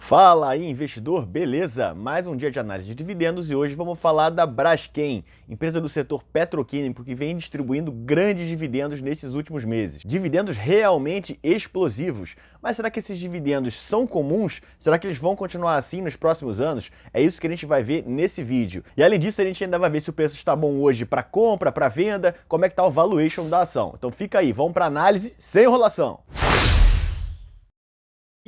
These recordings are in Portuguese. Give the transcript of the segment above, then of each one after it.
Fala aí, investidor, beleza? Mais um dia de análise de dividendos e hoje vamos falar da Braskem, empresa do setor petroquímico que vem distribuindo grandes dividendos nesses últimos meses. Dividendos realmente explosivos. Mas será que esses dividendos são comuns? Será que eles vão continuar assim nos próximos anos? É isso que a gente vai ver nesse vídeo. E além disso, a gente ainda vai ver se o preço está bom hoje para compra, para venda, como é que está o valuation da ação. Então fica aí, vamos para análise sem enrolação.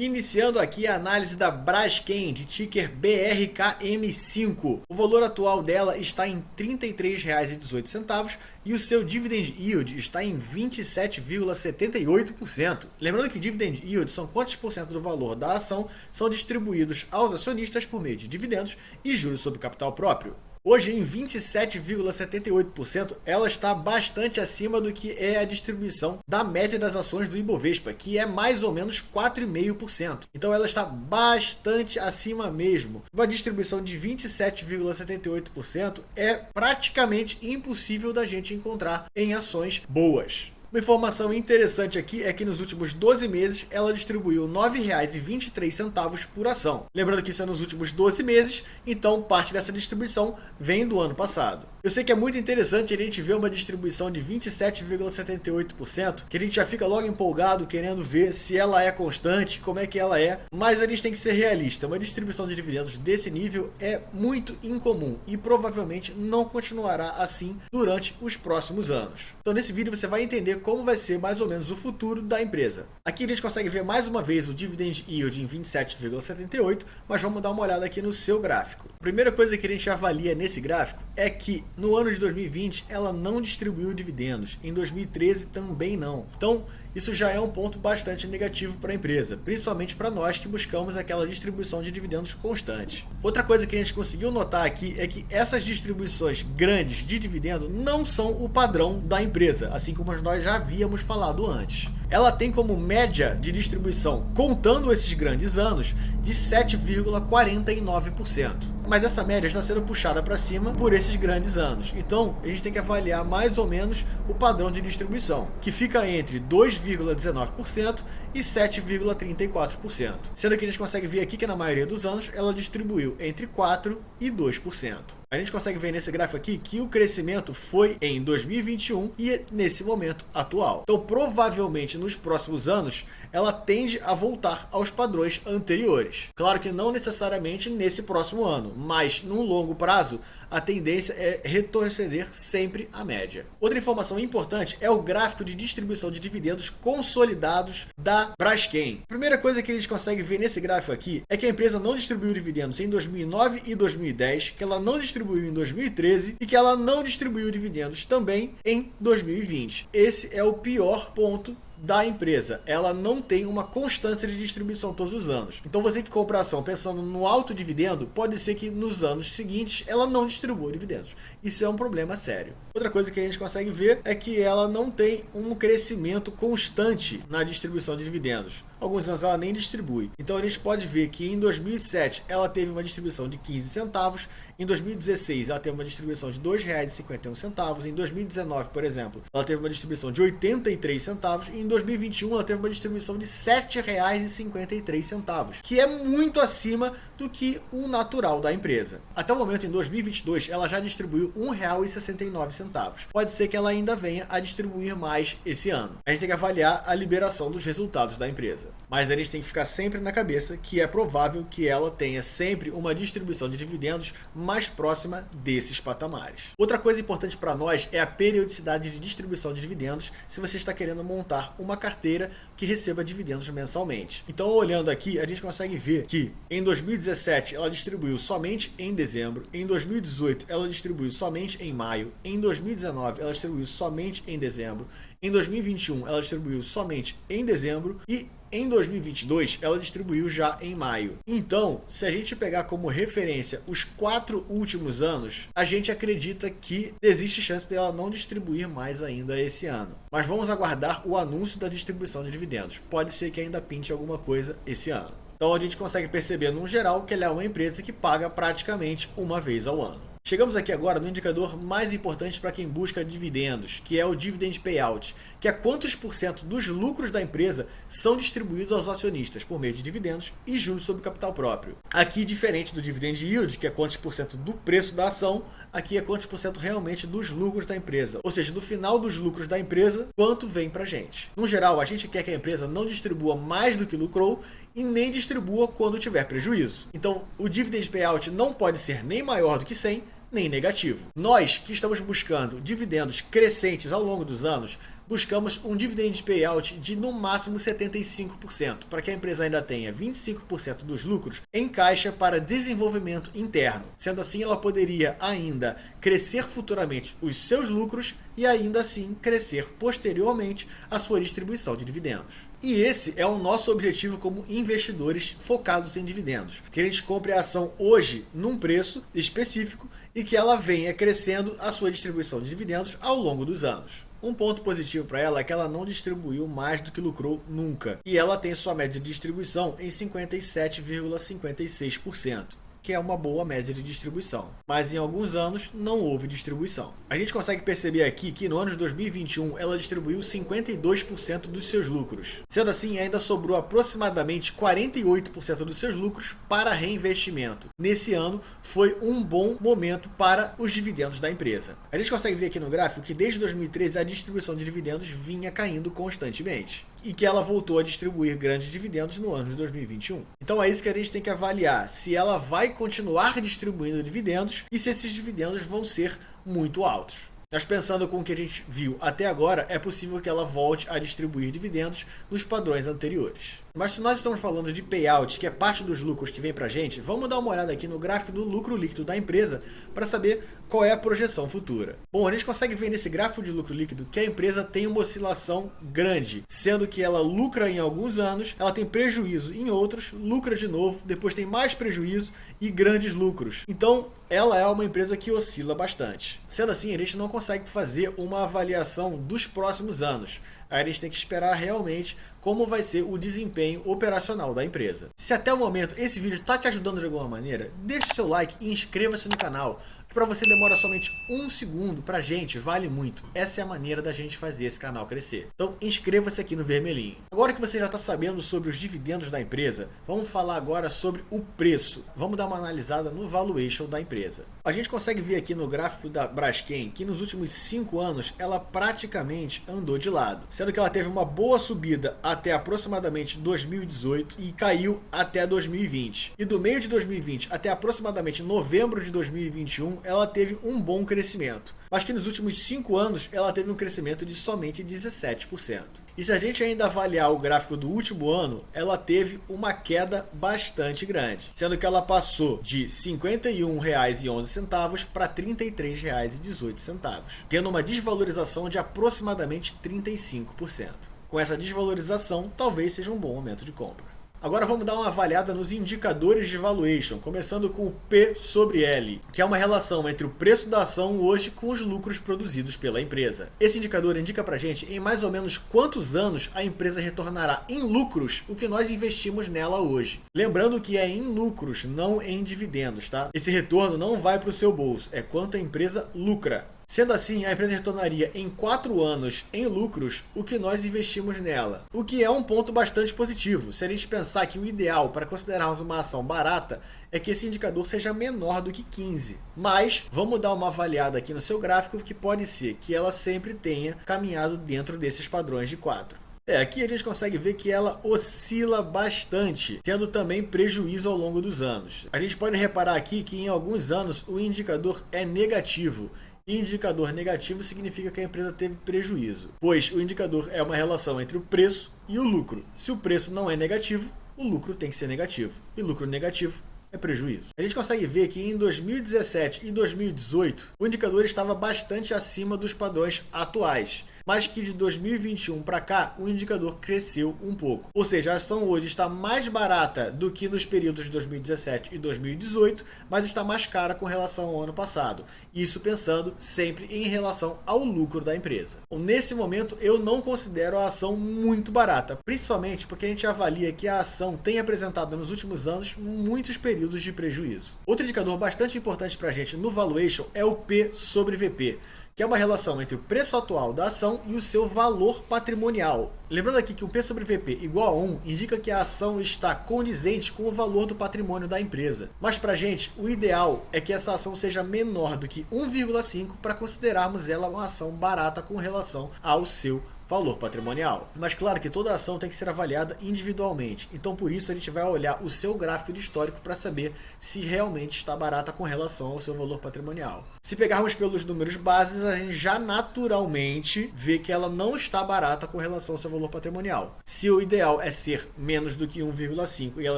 Iniciando aqui a análise da Braskem, de ticker BRKM5. O valor atual dela está em R$ 33,18 e o seu dividend yield está em 27,78%. Lembrando que dividend yield são quantos por cento do valor da ação são distribuídos aos acionistas por meio de dividendos e juros sobre capital próprio. Hoje, em 27,78%, ela está bastante acima do que é a distribuição da média das ações do Ibovespa, que é mais ou menos 4,5%. Então ela está bastante acima mesmo. Uma distribuição de 27,78% é praticamente impossível da gente encontrar em ações boas. Uma informação interessante aqui é que nos últimos 12 meses ela distribuiu R$ 9,23 por ação. Lembrando que isso é nos últimos 12 meses, então parte dessa distribuição vem do ano passado. Eu sei que é muito interessante a gente ver uma distribuição de 27,78%, que a gente já fica logo empolgado querendo ver se ela é constante, como é que ela é, mas a gente tem que ser realista. Uma distribuição de dividendos desse nível é muito incomum e provavelmente não continuará assim durante os próximos anos. Então nesse vídeo você vai entender como vai ser mais ou menos o futuro da empresa. Aqui a gente consegue ver mais uma vez o dividend yield em 27,78, mas vamos dar uma olhada aqui no seu gráfico. A primeira coisa que a gente avalia nesse gráfico é que no ano de 2020 ela não distribuiu dividendos, em 2013 também não. Então isso já é um ponto bastante negativo para a empresa, principalmente para nós que buscamos aquela distribuição de dividendos constante. Outra coisa que a gente conseguiu notar aqui é que essas distribuições grandes de dividendo não são o padrão da empresa, assim como nós já havíamos falado antes. Ela tem como média de distribuição, contando esses grandes anos, de 7,49%. Mas essa média está sendo puxada para cima por esses grandes anos. Então, a gente tem que avaliar mais ou menos o padrão de distribuição, que fica entre 2,19% e 7,34%. Sendo que a gente consegue ver aqui que na maioria dos anos ela distribuiu entre 4% e 2%. A gente consegue ver nesse gráfico aqui que o crescimento foi em 2021 e nesse momento atual. Então, provavelmente nos próximos anos, ela tende a voltar aos padrões anteriores. Claro que não necessariamente nesse próximo ano, mas no longo prazo, a tendência é retroceder sempre à média. Outra informação importante é o gráfico de distribuição de dividendos consolidados da Braskem. A primeira coisa que a gente consegue ver nesse gráfico aqui é que a empresa não distribuiu dividendos em 2009 e 2010, que ela não distribuiu em 2013 e que ela não distribuiu dividendos também em 2020. Esse é o pior ponto da empresa. Ela não tem uma constância de distribuição todos os anos. Então você que compra a ação pensando no alto dividendo, pode ser que nos anos seguintes ela não distribua dividendos. Isso é um problema sério. Outra coisa que a gente consegue ver é que ela não tem um crescimento constante na distribuição de dividendos. Alguns anos ela nem distribui. Então a gente pode ver que em 2007 ela teve uma distribuição de 15 centavos, em 2016 ela teve uma distribuição de R$ 2,51, em 2019, por exemplo, ela teve uma distribuição de 83 centavos e em 2021 ela teve uma distribuição de R$ 7,53, que é muito acima do que o natural da empresa. Até o momento, em 2022, ela já distribuiu R$ 1,69. Pode ser que ela ainda venha a distribuir mais esse ano. A gente tem que avaliar a liberação dos resultados da empresa. Mas a gente tem que ficar sempre na cabeça que é provável que ela tenha sempre uma distribuição de dividendos mais próxima desses patamares. Outra coisa importante para nós é a periodicidade de distribuição de dividendos se você está querendo montar uma carteira que receba dividendos mensalmente. Então, olhando aqui, a gente consegue ver que em 2017 ela distribuiu somente em dezembro, em 2018 ela distribuiu somente em maio, em 2019 ela distribuiu somente em dezembro, em 2021 ela distribuiu somente em dezembro e em 2022, ela distribuiu já em maio. Então, se a gente pegar como referência os 4 últimos anos, a gente acredita que existe chance dela não distribuir mais ainda esse ano. Mas vamos aguardar o anúncio da distribuição de dividendos. Pode ser que ainda pinte alguma coisa esse ano. Então a gente consegue perceber, no geral, que ela é uma empresa que paga praticamente uma vez ao ano. Chegamos aqui agora no indicador mais importante para quem busca dividendos, que é o Dividend Payout, que é quantos por cento dos lucros da empresa são distribuídos aos acionistas por meio de dividendos e juros sobre capital próprio. Aqui, diferente do Dividend Yield, que é quantos por cento do preço da ação, aqui é quantos por cento realmente dos lucros da empresa, ou seja, do final dos lucros da empresa, quanto vem para a gente. No geral, a gente quer que a empresa não distribua mais do que lucrou e nem distribua quando tiver prejuízo. Então, o Dividend Payout não pode ser nem maior do que 100, nem negativo. Nós, que estamos buscando dividendos crescentes ao longo dos anos, buscamos um dividend payout de no máximo 75%, para que a empresa ainda tenha 25% dos lucros em caixa para desenvolvimento interno. Sendo assim, ela poderia ainda crescer futuramente os seus lucros e ainda assim crescer posteriormente a sua distribuição de dividendos. E esse é o nosso objetivo como investidores focados em dividendos. Que a gente compre a ação hoje num preço específico e que ela venha crescendo a sua distribuição de dividendos ao longo dos anos. Um ponto positivo para ela é que ela não distribuiu mais do que lucrou nunca. E ela tem sua média de distribuição em 57,56%. Que é uma boa média de distribuição. Mas em alguns anos não houve distribuição. A gente consegue perceber aqui que no ano de 2021 ela distribuiu 52% dos seus lucros. Sendo assim, ainda sobrou aproximadamente 48% dos seus lucros para reinvestimento. Nesse ano foi um bom momento para os dividendos da empresa. A gente consegue ver aqui no gráfico que desde 2013 a distribuição de dividendos vinha caindo constantemente. E que ela voltou a distribuir grandes dividendos no ano de 2021. Então é isso que a gente tem que avaliar, se ela vai continuar distribuindo dividendos e se esses dividendos vão ser muito altos. Mas pensando com o que a gente viu até agora, é possível que ela volte a distribuir dividendos nos padrões anteriores. Mas se nós estamos falando de payout, que é parte dos lucros que vem para a gente, vamos dar uma olhada aqui no gráfico do lucro líquido da empresa para saber qual é a projeção futura. Bom, a gente consegue ver nesse gráfico de lucro líquido que a empresa tem uma oscilação grande, sendo que ela lucra em alguns anos, ela tem prejuízo em outros, lucra de novo, depois tem mais prejuízo e grandes lucros. Então, ela é uma empresa que oscila bastante. Sendo assim, a gente não consegue fazer uma avaliação dos próximos anos. Aí a gente tem que esperar realmente como vai ser o desempenho operacional da empresa. Se até o momento esse vídeo está te ajudando de alguma maneira, deixe seu like e inscreva-se no canal, que para você demora somente 1 segundo, pra gente vale muito. Essa é a maneira da gente fazer esse canal crescer. Então inscreva-se aqui no vermelhinho. Agora que você já está sabendo sobre os dividendos da empresa, vamos falar agora sobre o preço. Vamos dar uma analisada no valuation da empresa. A gente consegue ver aqui no gráfico da Braskem que nos últimos 5 anos ela praticamente andou de lado, sendo que ela teve uma boa subida até aproximadamente 2018 e caiu até 2020. E do meio de 2020 até aproximadamente novembro de 2021, ela teve um bom crescimento. Mas que nos últimos 5 anos ela teve um crescimento de somente 17%. E se a gente ainda avaliar o gráfico do último ano, ela teve uma queda bastante grande, sendo que ela passou de R$ 51,11 para R$ 33,18, tendo uma desvalorização de aproximadamente 35%. Com essa desvalorização, talvez seja um bom momento de compra. Agora vamos dar uma avaliada nos indicadores de valuation, começando com o P sobre L, que é uma relação entre o preço da ação hoje com os lucros produzidos pela empresa. Esse indicador indica pra gente em mais ou menos quantos anos a empresa retornará em lucros o que nós investimos nela hoje. Lembrando que é em lucros, não em dividendos, tá? Esse retorno não vai para o seu bolso, é quanto a empresa lucra. Sendo assim, a empresa retornaria em 4 anos em lucros o que nós investimos nela. O que é um ponto bastante positivo. Se a gente pensar que o ideal para considerarmos uma ação barata é que esse indicador seja menor do que 15. Mas vamos dar uma avaliada aqui no seu gráfico que pode ser que ela sempre tenha caminhado dentro desses padrões de 4. Aqui a gente consegue ver que ela oscila bastante, tendo também prejuízo ao longo dos anos. A gente pode reparar aqui que em alguns anos o indicador é negativo. Indicador negativo significa que a empresa teve prejuízo, pois o indicador é uma relação entre o preço e o lucro. Se o preço não é negativo, o lucro tem que ser negativo, e lucro negativo é prejuízo. A gente consegue ver que em 2017 e 2018 o indicador estava bastante acima dos padrões atuais. mas que de 2021 para cá o indicador cresceu um pouco. Ou seja, a ação hoje está mais barata do que nos períodos de 2017 e 2018, mas está mais cara com relação ao ano passado. Isso pensando sempre em relação ao lucro da empresa. Bom, nesse momento eu não considero a ação muito barata, principalmente porque a gente avalia que a ação tem apresentado nos últimos anos muitos períodos de prejuízo. Outro indicador bastante importante para a gente no valuation é o P sobre VP, que é uma relação entre o preço atual da ação e o seu valor patrimonial. Lembrando aqui que o P sobre VP igual a 1 indica que a ação está condizente com o valor do patrimônio da empresa. Mas para a gente, o ideal é que essa ação seja menor do que 1,5 para considerarmos ela uma ação barata com relação ao seu valor patrimonial. Mas claro que toda ação tem que ser avaliada individualmente, então por isso a gente vai olhar o seu gráfico de histórico para saber se realmente está barata com relação ao seu valor patrimonial. Se pegarmos pelos números bases, a gente já naturalmente vê que ela não está barata com relação ao seu valor patrimonial. Se o ideal é ser menos do que 1,5 e ela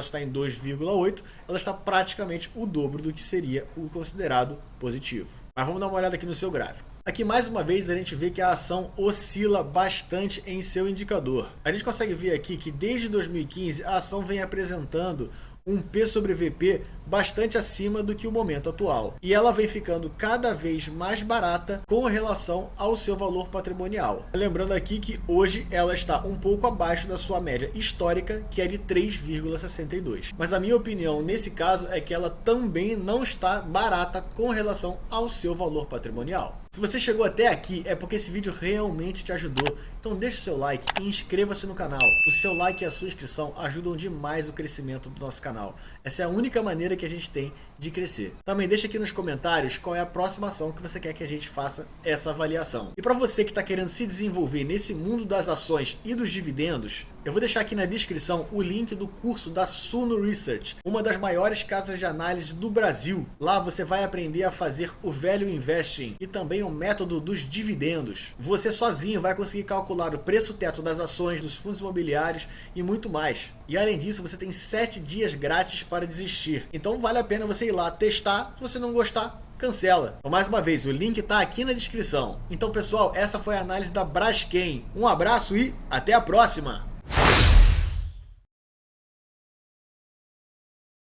está em 2,8, ela está praticamente o dobro do que seria o considerado positivo. Mas vamos dar uma olhada aqui no seu gráfico. Aqui mais uma vez a gente vê que a ação oscila bastante em seu indicador. A gente consegue ver aqui que desde 2015 a ação vem apresentando um P sobre VP bastante acima do que o momento atual. E ela vem ficando cada vez mais barata com relação ao seu valor patrimonial. Lembrando aqui que hoje ela está um pouco abaixo da sua média histórica, que é de 3,62. Mas a minha opinião nesse caso é que ela também não está barata com relação ao seu valor patrimonial. Se você chegou até aqui é porque esse vídeo realmente te ajudou, então deixe o seu like e inscreva-se no canal. O seu like e a sua inscrição ajudam demais o crescimento do nosso canal. Essa é a única maneira que a gente tem de crescer. Também deixa aqui nos comentários qual é a próxima ação que você quer que a gente faça essa avaliação. E para você que está querendo se desenvolver nesse mundo das ações e dos dividendos, eu vou deixar aqui na descrição o link do curso da Suno Research, uma das maiores casas de análise do Brasil. Lá você vai aprender a fazer o Value Investing e também o método dos dividendos. Você sozinho vai conseguir calcular o preço teto das ações, dos fundos imobiliários e muito mais. E além disso, você tem 7 dias grátis para desistir. Então vale a pena você ir lá testar. Se você não gostar, cancela. Então, mais uma vez, o link está aqui na descrição. Então pessoal, essa foi a análise da Braskem. Um abraço e até a próxima!